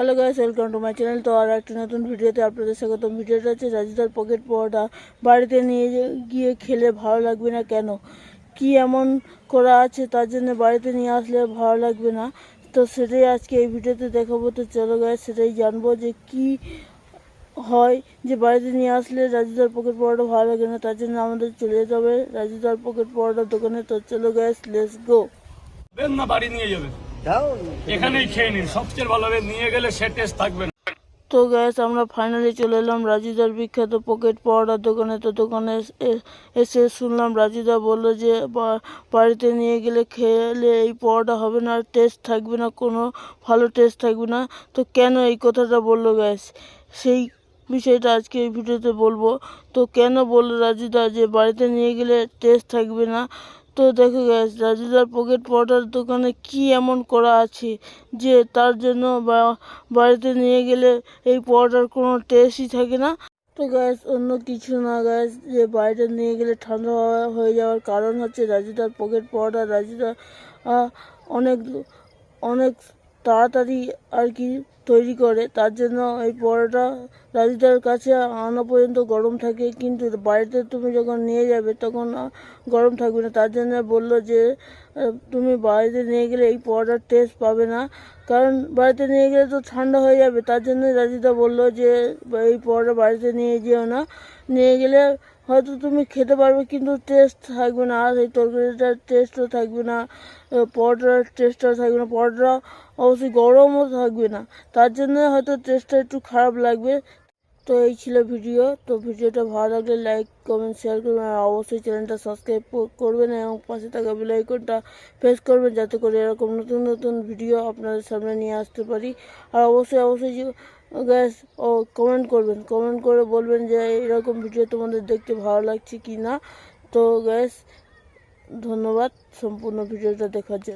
Hello guys, welcome to my channel. তো আর একটা নতুন ভিডিওতে আপনাদের স্বাগতম। ভিডিওটা হচ্ছে রাজুদার পকেট পরোটা বাড়িতে নিয়ে গিয়ে খেলে ভালো লাগবে না কেন, কি এমন করা আছে তার জন্য বাড়িতে নিয়ে আসলে ভালো লাগবে না। তো সেটাই আজকে এই ভিডিওতে দেখাবো। তো চলো গাইস, সেটাই জানবো যে কি হয় যে বাড়িতে নিয়ে আসলে রাজুদার পকেট পরোটা ভালো লাগে না। তার জন্য আমাদের চলে যেতে হবে রাজুদার পকেট পরোটার দোকানে। তো চলো গাইস, লেটস গো। না বাড়ি নিয়ে যাবেন, এখানেই খেয়ে নিন, সবচেয়ে ভালো হবে। নিয়ে গেলে সে টেস্ট থাকবে না। তো গ্যাস, আমরা ফাইনালি চলে এলাম রাজুদার বিখ্যাত পকেট পরোটার দোকানে। তো দোকানে এসে শুনলাম রাজুদা বললো যে বাড়িতে নিয়ে গেলে খেলে এই পরোটা হবে না, টেস্ট থাকবে না, কোনো ভালো টেস্ট থাকবে না। তো কেন এই কথাটা বললো গ্যাস, সেই বিষয়টা আজকে এই ভিডিওতে বলবো। তো কেন বললো রাজুদা যে বাড়িতে নিয়ে গেলে টেস্ট থাকবে না। তো দেখো গ্যাস, রাজুদার পকেট পরোটার দোকানে কি এমন করা আছে যে তার জন্য বাড়িতে নিয়ে গেলে এই পরোটার কোনো টেস্টই থাকে না। তো গ্যাস, অন্য কিছু না গ্যাস, যে বাড়িতে নিয়ে গেলে ঠান্ডা হয়ে যাওয়ার কারণ হচ্ছে রাজুদার পকেট পরোটা। রাজুদা অনেক অনেক তাড়াতাড়ি আর কি তৈরি করে, তার জন্য এই পরোটা রাজুদার কাছে আনা পর্যন্ত গরম থাকে, কিন্তু বাড়িতে তুমি যখন নিয়ে যাবে তখন গরম থাকবে না। তার জন্য বললো যে তুমি বাড়িতে নিয়ে গেলে এই পরোটার টেস্ট পাবে না, কারণ বাড়িতে নিয়ে গেলে তো ঠান্ডা হয়ে যাবে। তার জন্য রাজুদা বললো যে এই পরোটা বাড়িতে নিয়ে যেও না, নিয়ে গেলে হয়তো তুমি খেতে পারবে কিন্তু টেস্ট থাকবে না, আর এই তরকারিটার টেস্টও থাকবে না, পরোটার টেস্টও থাকবে না, পরোটা অবশ্যই গরমও থাকবে না, তার জন্য হয়তো টেস্টটা একটু খারাপ লাগবে। তো এই ছিল ভিডিও। তো ভিডিওটা ভালো লাগলে লাইক কমেন্ট শেয়ার করবেন, আর অবশ্যই চ্যানেলটা সাবস্ক্রাইব করবেন এবং পাশে থাকা বেল আইকনটা প্রেস করবেন, যাতে করে এরকম নতুন নতুন ভিডিও আপনাদের সামনে নিয়ে আসতে পারি। আর অবশ্যই গ্যাস কমেন্ট করবেন, কমেন্ট করে বলবেন যে এরকম ভিডিও তোমাদের দেখতে ভালো লাগছে কি না। তো গ্যাস, ধন্যবাদ সম্পূর্ণ ভিডিওটা দেখার জন্য।